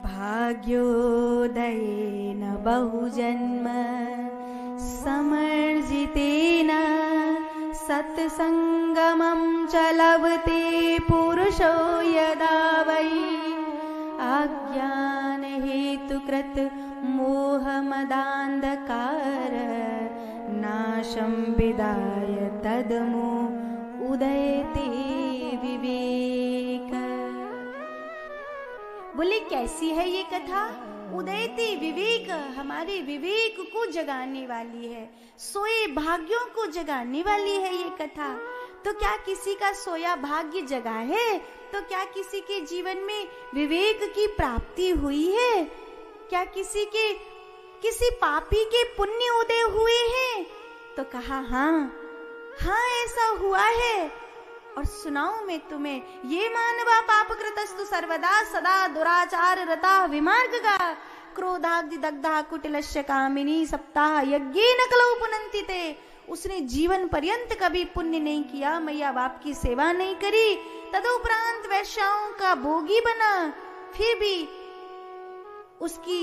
भाग्योदयेन बहुजन्म समर्जितेन सत्संगमं च लभते पुरुषो यदा वै अज्ञान हेतुकृत मोहमदान्धकार नाशं विदाय तदमो उदयते विवेक। बोले कैसी है ये कथा? उदयते विवेक, हमारे विवेक को जगाने वाली है, सोए भाग्यों को जगाने वाली है ये कथा। तो क्या किसी का सोया भाग्य जगा है? तो क्या किसी के जीवन में विवेक की प्राप्ति हुई है? क्या किसी पापी के पुण्य उदय हुए हैं? तो कहा हाँ ऐसा हुआ है। और सुनाऊं मैं तुम्हें, ये मानवा पाप कृतस्तु सर्वदा सदा दुराचार रता विमार्गगा क्रोधाग्नि दग्धा कुटिलस्य कामिनी सप्ताह यज्ञेन कलौ पुनन्ति ते। उसने जीवन पर्यंत कभी पुण्य नहीं किया, मैया बाप की सेवा नहीं करी, तदुपरांत वैश्याओं का भोगी बना, फिर भी उसकी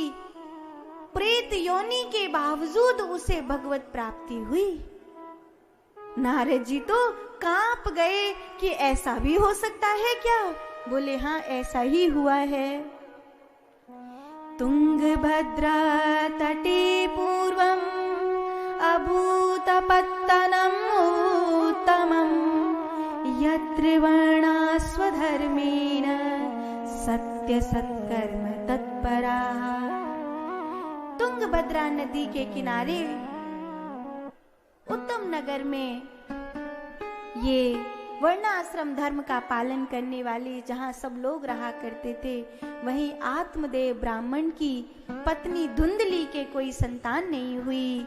प्रेत योनि के बावजूद उसे भगवत प्राप्ति हुई। नारद जी तो कांप गए कि ऐसा भी हो सकता है क्या? बोले हाँ ऐसा ही हुआ है। तुंगभद्रा तटे पूर्वम अभूतपत्तनम उत्तमम यत्र वर्णा स्वधर्मेण सत्य सत्कर्म तत्परा। तुंगभद्रा नदी के किनारे उत्तम नगर में ये वर्णाश्रम धर्म का पालन करने वाले जहाँ सब लोग रहा करते थे, वहीं आत्मदेव ब्राह्मण की पत्नी धुंधली के कोई संतान नहीं हुई।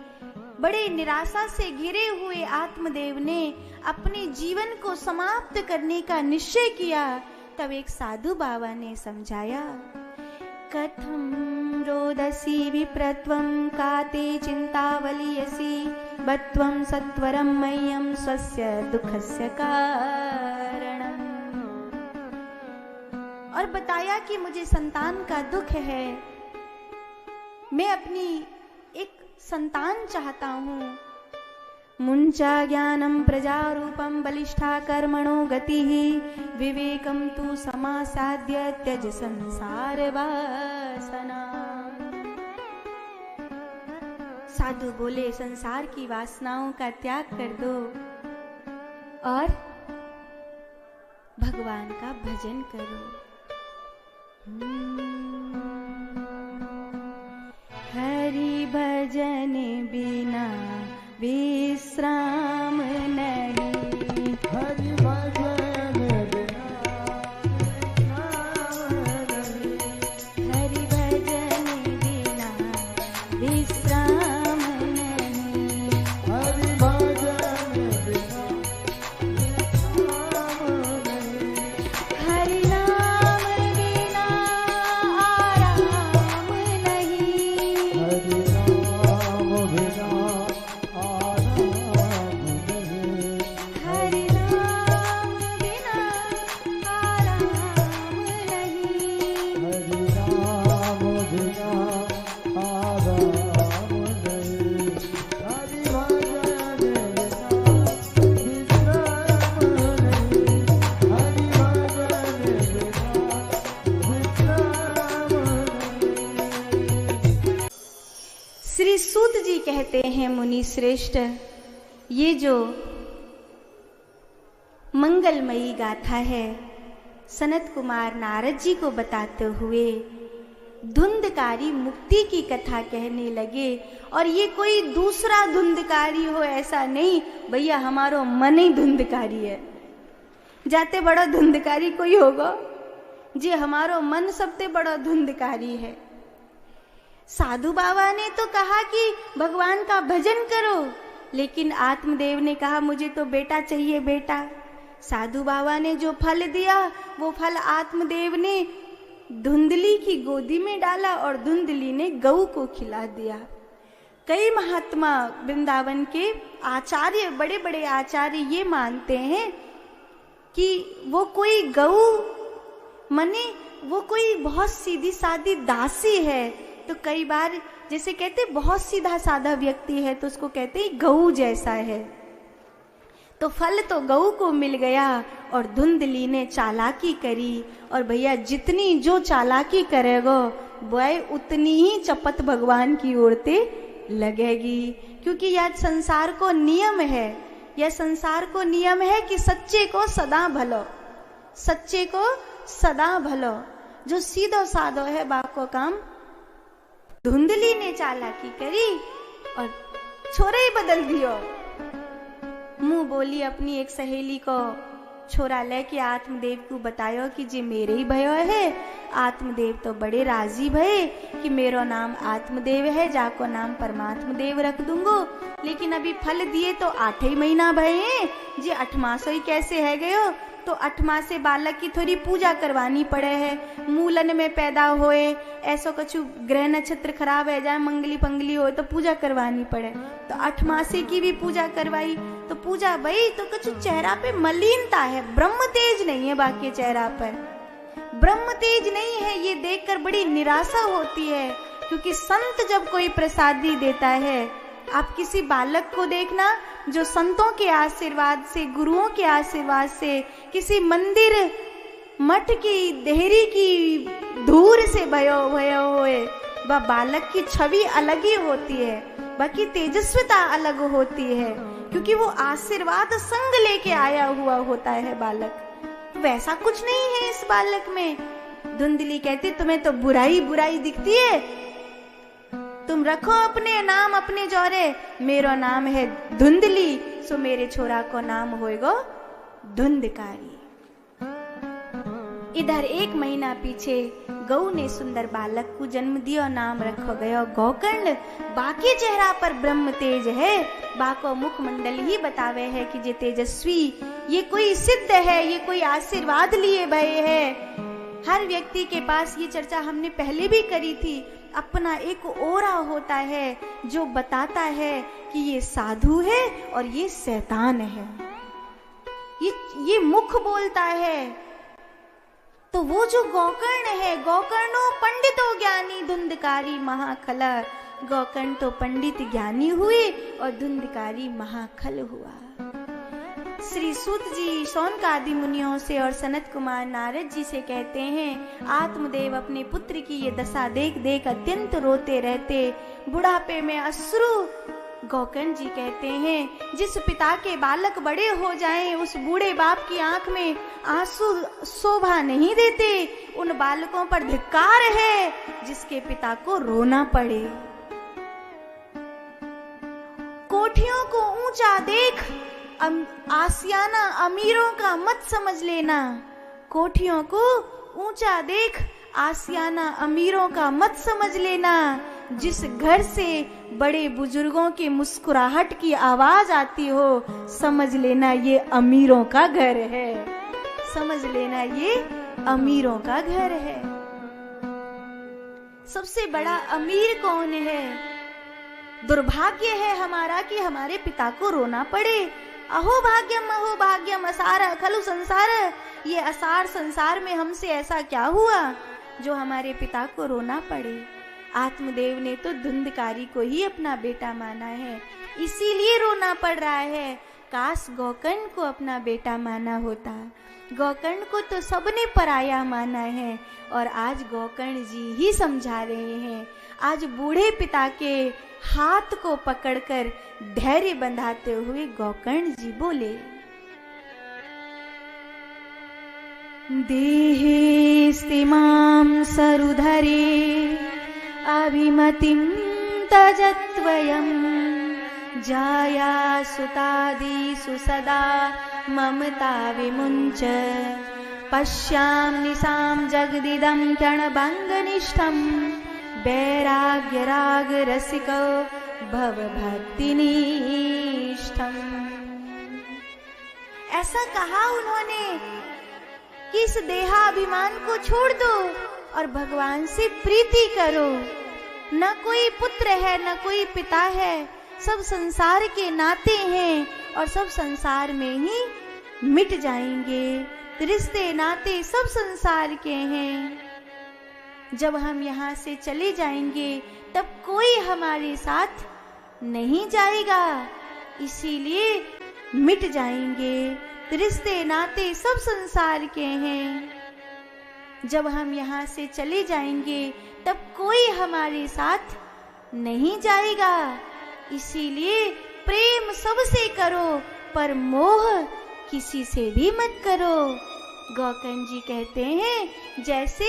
बड़े निराशा से घिरे हुए आत्मदेव ने अपने जीवन को समाप्त करने का निश्चय किया। तब एक साधु बाबा ने समझाया, कथम रोदसी विप्रत्वं काते चिंतावलियसी बत्वं सत्वरं मह्यं स्वस्य दुखस्य कारणम्। और बताया कि मुझे संतान का दुख है, मैं अपनी एक संतान चाहता हूँ। मुंचा ज्ञानम प्रजारूपम बलिष्ठा कर्मणो गतिः विवेकम तु समासाद्य त्यज संसार वासना। साधु बोले संसार की वासनाओं का त्याग कर दो और भगवान का भजन करो। हरि भजन बिना विश्राम नहीं, हरि भजन बिना हरि भजन बिना विश्राम नहीं, हरि भजन बिना हरि नाम बिना आराम नहीं, हरि नाम बिना श्री सूत जी कहते हैं, मुनि श्रेष्ठ, ये जो मंगलमयी गाथा है सनत कुमार नारद जी को बताते हुए धुंधकारी मुक्ति की कथा कहने लगे। और ये कोई दूसरा धुंधकारी हो ऐसा नहीं, भैया हमारो मन ही धुंधकारी है। जाते बड़ा धुंधकारी कोई होगा जी, हमारो मन सबसे बड़ा धुंधकारी है। साधु बाबा ने तो कहा कि भगवान का भजन करो, लेकिन आत्मदेव ने कहा मुझे तो बेटा चाहिए बेटा। साधु बाबा ने जो फल दिया वो फल आत्मदेव ने धुंधली की गोदी में डाला और धुंधली ने गऊ को खिला दिया। कई महात्मा वृंदावन के आचार्य, बड़े बड़े आचार्य ये मानते हैं कि वो कोई गऊ माने वो कोई बहुत सीधी सादी दासी है। तो कई बार जैसे कहते बहुत सीधा साधा व्यक्ति है तो उसको कहते हैं गऊ जैसा है। तो फल तो गऊ को मिल गया और धुंधली ने चालाकी करी। और भैया जितनी जो चालाकी करेगा वह उतनी ही चपत भगवान की ओरते लगेगी। क्योंकि यह संसार को नियम है, यह संसार को नियम है कि सच्चे को सदा भलो, सच्चे को सदा भलो। जो सीधो साधो है बाको काम। धुंधली ने चालाकी करी और छोरा ही बदल दियो। मुंह बोली अपनी एक सहेली को छोरा लेके आत्मदेव को बतायो कि जे मेरे ही भयो है। आत्मदेव तो बड़े राजी भये कि मेरो नाम आत्मदेव है, जाको नाम परमात्म देव रख दूंगो। लेकिन अभी फल दिए तो 8 ही महीना भये, जे 8 मासों ही कैसे है गयो। तो 8 मास से बालक की थोड़ी पूजा करवानी पड़े है। मूलन में पैदा होए, ऐसो कछु ग्रह नक्षत्र खराब है जाए, मंगली पंगली हो तो पूजा करवानी पड़े। तो 8 मासे की भी पूजा करवाई। तो पूजा भाई तो कछु चेहरा पे मलिनता है, ब्रह्म तेज नहीं है। बाकी चेहरा पर ब्रह्म तेज नहीं है, ये देखकर बड़ी निराशा होती है। क्योंकि संत जब कोई प्रसादी देता है, आप किसी बालक को देखना जो संतों के आशीर्वाद से, गुरुओं के आशीर्वाद से, किसी मंदिर मठ की देहरी की धूर से भयो भयो होए, वह बालक की छवि अलग ही होती है, बाकी तेजस्विता अलग होती है। क्योंकि वो आशीर्वाद संग लेके आया हुआ होता है बालक। वैसा कुछ नहीं है इस बालक में। धुंधली कहती तुम्हें तो बुराई बुराई दिखती है, तुम रखो अपने नाम अपने जौरे। मेरो नाम है धुंधली, सो मेरे छोरा को नाम होएगो धुंधकारी। इधर 1 महीना पीछे गऊ ने सुंदर बालक को जन्म दिया, नाम रखो गयो गोकर्ण। बाकी चेहरा पर ब्रह्म तेज है, बाको मुखमंडल ही बतावे है कि जे तेजस्वी, ये कोई सिद्ध है, ये कोई आशीर्वाद लिए भय है। हर व्यक्ति के पास, ये चर्चा हमने पहले भी करी थी, अपना एक ओरा होता है जो बताता है कि ये साधु है और ये शैतान है। ये मुख बोलता है। तो वो जो गोकर्ण है, गोकर्णो पंडितो ज्ञानी धुंधकारी महाखल। गोकर्ण तो पंडित ज्ञानी हुए और धुंधकारी महाखल हुआ। श्री सूत जी शौनकादि मुनियों से और सनत कुमार नारद जी से कहते हैं, आत्मदेव अपने पुत्र की ये दशा देख देख अत्यंत रोते रहते, बुढ़ापे में अश्रु। गोकर्ण जी कहते हैं, जिस पिता के बालक बड़े हो जाएं, उस बूढ़े बाप की आंख में आंसू शोभा नहीं देते। उन बालकों पर धिक्कार है जिसके पिता को रोना पड़े। कोठियों को ऊंचा देख, आसियाना अमीरों का मत समझ लेना। कोठियों को ऊंचा देख, आसियाना अमीरों का मत समझ लेना। जिस घर से बड़े बुजुर्गों की मुस्कुराहट की आवाज आती हो, समझ लेना ये अमीरों का घर है। समझ लेना ये अमीरों का घर है। सबसे बड़ा अमीर कौन है? दुर्भाग्य है हमारा कि हमारे पिता को रोना पड़े। अहो भाग्यम असार खलु संसार। ये असार संसार में हमसे ऐसा क्या हुआ जो हमारे पिता को रोना पड़े। आत्मदेव ने तो धुंधकारी को ही अपना बेटा माना है, इसीलिए रोना पड़ रहा है। काश गोकर्ण को अपना बेटा माना होता। गोकर्ण को तो सबने पराया माना है और आज गोकर्ण जी ही समझा रहे हैं। आज बूढ़े पिता के हाथ को पकड़कर धैर्य बंधाते हुए गोकर्ण जी बोले, देहे स्तिमां सरुधरे अभिमतिं तजत्वयं जाया सुतादिषु सदा ममता विमुञ्च पश्यामि सां जगदिदं क्षणभङ्गनिष्ठं वैराग्य राग रसिको भव भक्तिनिष्ठम्। ऐसा कहा उन्होंने कि इस देहाभिमान को छोड़ दो और भगवान से प्रीति करो। न कोई पुत्र है, न कोई पिता है, सब संसार के नाते हैं और सब संसार में ही मिट जाएंगे। रिश्ते नाते सब संसार के हैं। जब हम यहाँ से चले जाएंगे तब कोई हमारे साथ नहीं जाएगा, इसीलिए मिट जाएंगे। रिश्ते नाते सब संसार के हैं। जब हम यहाँ से चले जाएंगे तब कोई हमारे साथ नहीं जाएगा, इसीलिए प्रेम सबसे करो पर मोह किसी से भी मत करो। गौकर्ण जी कहते हैं जैसे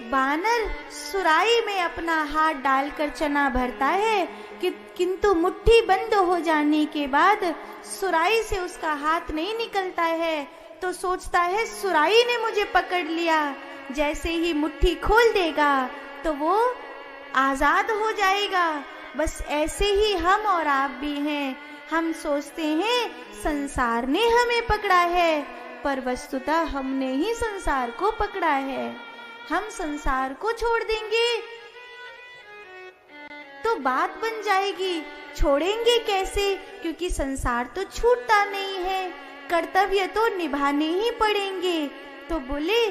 बानर सुराही में अपना हाथ डालकर चना भरता है किंतु मुट्ठी बंद हो जाने के बाद सुराही से उसका हाथ नहीं निकलता है, तो सोचता है सुराही ने मुझे पकड़ लिया। जैसे ही मुट्ठी खोल देगा तो वो आजाद हो जाएगा। बस ऐसे ही हम और आप भी हैं। हम सोचते हैं संसार ने हमें पकड़ा है, पर वस्तुतः हमने ही संसार को पकड़ा है। हम संसार को छोड़ देंगे तो बात बन जाएगी, छोड़ेंगे कैसे? क्योंकि संसार तो छूटता नहीं है, कर्तव्य तो निभाने ही पड़ेंगे। तो बोले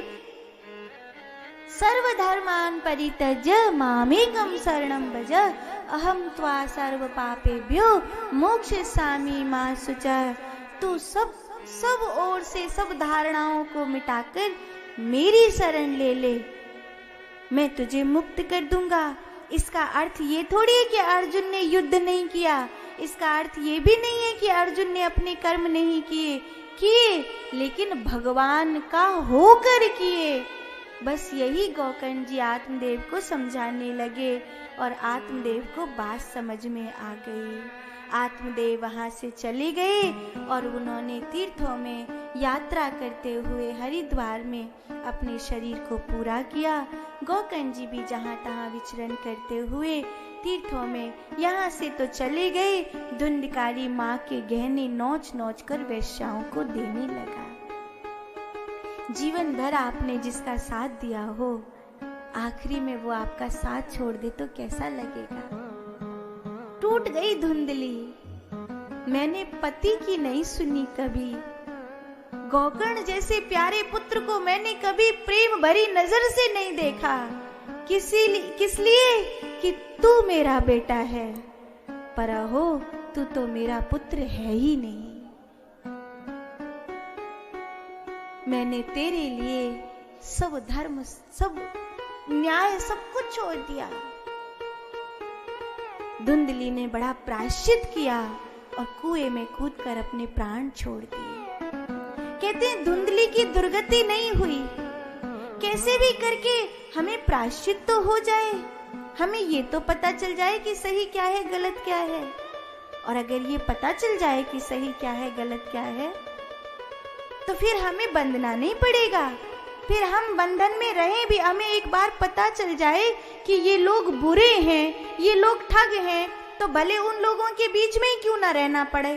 सर्वधर्मान परित्यज्य मामेकं शरणं भज अहम त्वा सर्व पापेभ्यो मोक्षयिष्यामि मा शुचः। तू सब ओर से सब धारणाओं को मिटाकर मेरी शरण ले ले, मैं तुझे मुक्त कर दूंगा। इसका अर्थ ये थोड़ी है कि अर्जुन ने युद्ध नहीं किया, इसका अर्थ ये भी नहीं है कि अर्जुन ने अपने कर्म नहीं किए, लेकिन भगवान का होकर किए। बस यही गौकर्ण जी आत्मदेव को समझाने लगे और आत्मदेव को बात समझ में आ गई। आत्मदेव वहां से चले गए और उन्होंने तीर्थों में यात्रा करते हुए हरिद्वार में अपने शरीर को पूरा किया। गौकर्ण जी भी जहाँ तहाँ विचरण करते हुए तीर्थों में यहाँ से तो चले गए, धुंधकारी माँ के गहने नोच नोच कर वेश्याओं को देने लगा। जीवन भर आपने जिसका साथ दिया हो, आखिरी में वो आपका साथ छोड़ दे तो कैसा लगेगा? टूट गई धुंधली, मैंने पति की नहीं सुनी कभी। गौकर्ण जैसे प्यारे पुत्र को मैंने कभी प्रेम भरी नजर से नहीं देखा। किस लिए कि तू मेरा बेटा है, पर हो तू तो मेरा पुत्र है ही नहीं। मैंने तेरे लिए सब धर्म, सब न्याय, सब कुछ छोड़ दिया। धुंधली ने बड़ा प्रायश्चित किया और कुएं में कूदकर अपने प्राण छोड़ दिए। कहते हैं धुंधली की दुर्गति नहीं हुई, कैसे भी करके हमें प्रायश्चित तो हो जाए, हमें ये तो पता चल जाए कि सही क्या है गलत क्या है। और अगर ये पता चल जाए कि सही क्या है गलत क्या है तो फिर हमें बंधना नहीं पड़ेगा। फिर हम बंधन में रहें भी, हमें एक बार पता चल जाए कि ये लोग बुरे हैं, ये लोग ठग हैं, तो भले उन लोगों के बीच में ही क्यों ना रहना पड़े,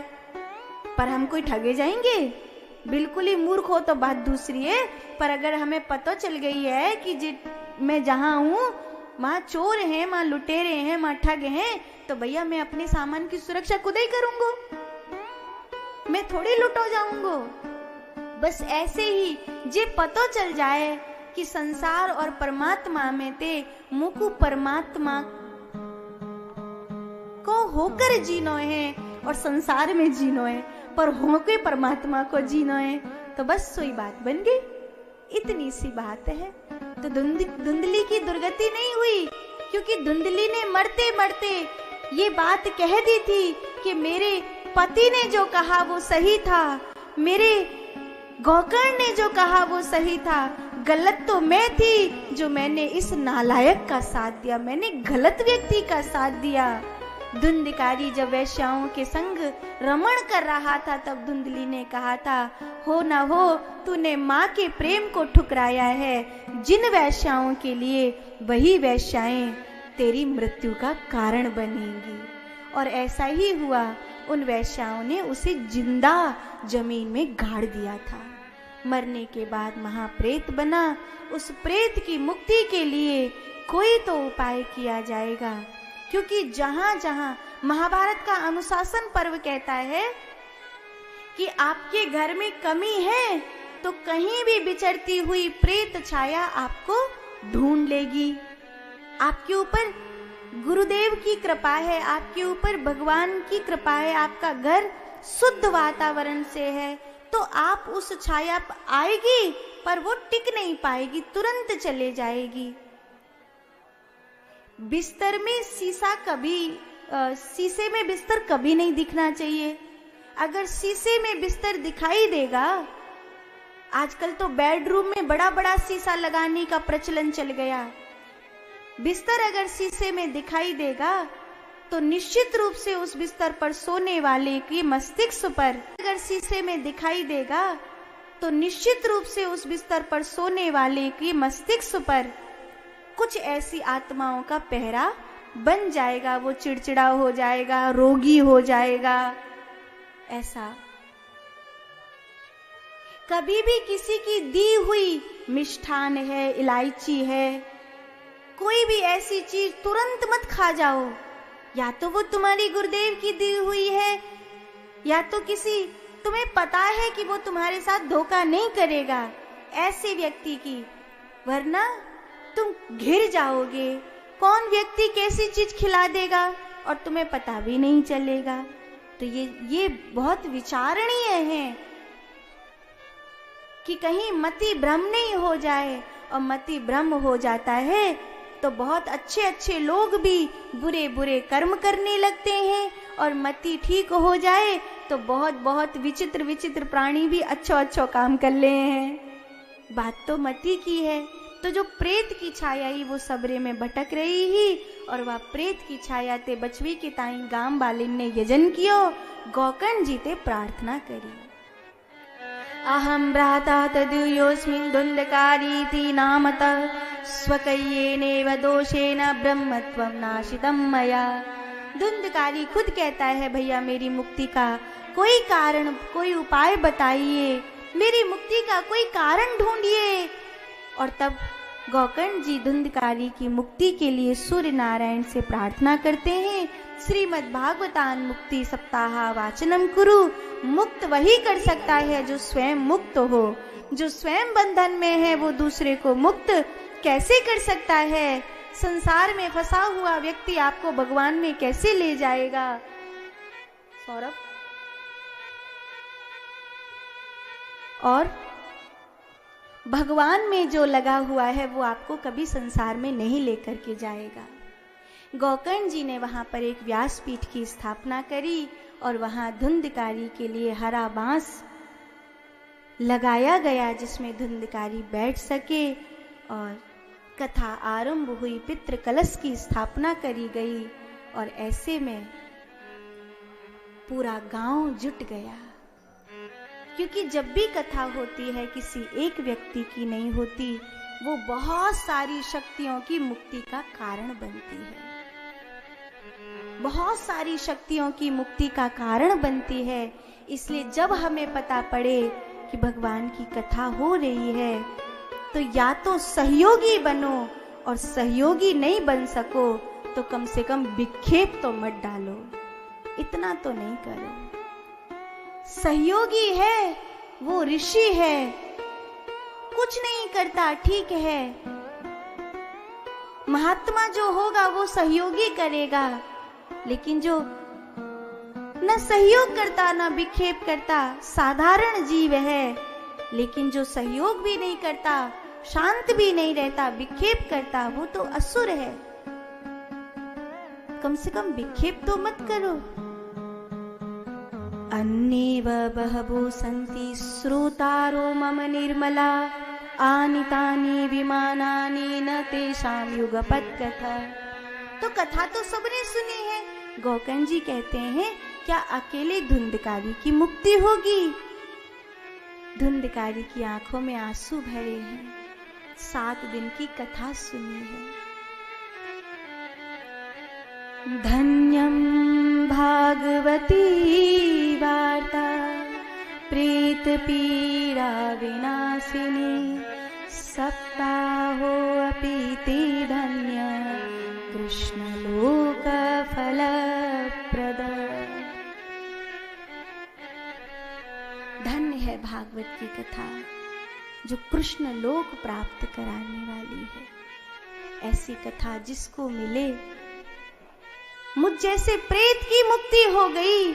पर हम कोई ठगे जाएंगे? बिल्कुल ही मूर्ख हो तो बात दूसरी है, पर अगर हमें पता चल गई है कि मैं जहाँ हूँ वहाँ चोर हैं, वहाँ लुटेरे हैं, वहाँ ठग हैं, तो भैया मैं अपने सामान की सुरक्षा खुद ही करूंगा, मैं थोड़ी लुटो जाऊंगा। बस ऐसे ही जे पतो चल जाए कि संसार और परमात्मा में ते मुकु परमात्मा को होकर जीनो है और संसार में जीनो है, पर होके परमात्मा को जीनो है, तो बस सोई बात बन गई। इतनी सी बात है। तो धुंधली की दुर्गति नहीं हुई, क्योंकि धुंधली ने मरते मरते ये बात कह दी थी कि मेरे पति ने जो कहा वो सही था, मेरे गौकर्ण ने जो कहा वो सही था, गलत तो मैं थी जो मैंने इस नालायक का साथ दिया, मैंने गलत व्यक्ति का साथ दिया। धुंधकारी जब वैश्याओं के संग रमण कर रहा था तब धुंधली ने कहा था, हो ना हो तूने माँ के प्रेम को ठुकराया है, जिन वैश्याओं के लिए वही वैश्याएं तेरी मृत्यु का कारण बनेंगी। और ऐसा ही हुआ, उन वैश्याओं ने उसे जिंदा जमीन में गाड़ दिया था। मरने के बाद महाप्रेत बना। उस प्रेत की मुक्ति के लिए कोई तो उपाय किया जाएगा, क्योंकि जहां जहां महाभारत का अनुशासन पर्व कहता है कि आपके घर में कमी है तो कहीं भी विचरती हुई प्रेत छाया आपको ढूंढ लेगी। आपके ऊपर गुरुदेव की कृपा है, आपके ऊपर भगवान की कृपा है, आपका घर शुद्ध वातावरण से है, तो आप उस छाया पर आएगी पर वो टिक नहीं पाएगी, तुरंत चले जाएगी। बिस्तर में शीशे में बिस्तर कभी नहीं दिखना चाहिए। अगर शीशे में बिस्तर दिखाई देगा, आजकल तो बेडरूम में बड़ा बड़ा शीशा लगाने का प्रचलन चल गया। बिस्तर अगर शीशे में दिखाई देगा तो निश्चित रूप से उस बिस्तर पर सोने वाले की मस्तिष्क पर, अगर शीशे में दिखाई देगा तो निश्चित रूप से उस बिस्तर पर सोने वाले की मस्तिष्क पर कुछ ऐसी आत्माओं का पहरा बन जाएगा। वो चिड़चिड़ा हो जाएगा, रोगी हो जाएगा। ऐसा कभी भी किसी की दी हुई मिष्ठान है, इलायची है, कोई भी ऐसी चीज तुरंत मत खा जाओ। या तो वो तुम्हारी गुरुदेव की दी हुई है, या तो किसी तुम्हें पता है कि वो तुम्हारे साथ धोखा नहीं करेगा, ऐसे व्यक्ति की, वरना तुम घिर जाओगे। कौन व्यक्ति कैसी चीज खिला देगा और तुम्हें पता भी नहीं चलेगा। तो ये बहुत विचारणीय है कि कहीं मति भ्रम नहीं हो जाए, और मति भ्रम हो जाता है तो बहुत अच्छे अच्छे लोग भी बुरे बुरे कर्म करने लगते हैं, और मति ठीक हो जाए तो बहुत बहुत विचित्र विचित्र प्राणी भी अच्छो काम कर ले हैं। बात तो मति की है। तो जो प्रेत की छाया ही वो सबरे में भटक रही ही, और वह प्रेत की छाया ते बचवी के ताई गांव वालिन ने यजन कियो, गौकर्ण जी ते प्रार्थना करी। अहम भ्राता तदुयोस्मिन् धुंधकारीति नामतः स्वकय्येनेव दोषेन ब्रह्मत्वं नाशितं मया। धुंधकारी खुद कहता है, भैया मेरी मुक्ति का कोई कारण, कोई उपाय बताइए, मेरी मुक्ति का कोई कारण ढूंढिए। और तब गौकर्ण जी धुंधकारी की मुक्ति के लिए सूर्य नारायण से प्रार्थना करते हैं। श्रीमद् भागवतान मुक्ति सप्ताह वाचनम कुरु। मुक्त वही कर सकता है जो स्वयं मुक्त हो। जो स्वयं बंधन में है वो दूसरे को मुक्त कैसे कर सकता है? संसार में फंसा हुआ व्यक्ति आपको भगवान में कैसे ले जाएगा? सौरभ, और भगवान में जो लगा हुआ है वो आपको कभी संसार में नहीं लेकर के जाएगा। गौकर्ण जी ने वहां पर एक व्यासपीठ की स्थापना करी, और वहां धुंधकारी के लिए हरा बांस लगाया गया जिसमें धुंधकारी बैठ सके, और कथा आरंभ हुई। पितृ कलश की स्थापना करी गई, और ऐसे में पूरा गांव जुट गया। क्योंकि जब भी कथा होती है किसी एक व्यक्ति की नहीं होती, वो बहुत सारी शक्तियों की मुक्ति का कारण बनती है। बहुत सारी शक्तियों की मुक्ति का कारण बनती है। इसलिए जब हमें पता पड़े कि भगवान की कथा हो रही है, तो या तो सहयोगी बनो, और सहयोगी नहीं बन सको तो कम से कम विक्षेप तो मत डालो, इतना तो नहीं करो। सहयोगी है वो ऋषि है, कुछ नहीं करता, ठीक है। महात्मा जो होगा वो सहयोगी करेगा, लेकिन जो न सहयोग करता न विक्षेप करता साधारण जीव है। लेकिन जो सहयोग भी नहीं करता, शांत भी नहीं रहता, विक्षेप करता, वो तो असुर है। कम से कम विक्षेप तो मत करो। अन्येव बहवो सन्ति श्रोतारो मम निर्मला आनीतानि विमानानि न तेषां युगपत् कथा। तो कथा तो सबने सुनी है। गौकर्ण जी कहते हैं, क्या अकेले धुंधकारी की मुक्ति होगी? धुंधकारी की आंखों में आंसू भरे हैं। 7 दिन की कथा सुनी है। धन्यं भागवती वार्ता प्रेत पीड़ा विनाशिनी सप्ताहो अपि ते धन्य कृष्ण लोक फलप्रद। धन्य है भागवत की कथा। जो कृष्ण लोक प्राप्त कराने वाली है। ऐसी कथा जिसको मिले, मुझ जैसे प्रेत की मुक्ति हो गई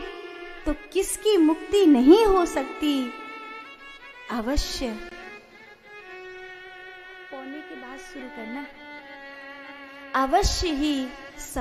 तो किसकी मुक्ति नहीं हो सकती। अवश्य पौने के बाद शुरू करना, अवश्य ही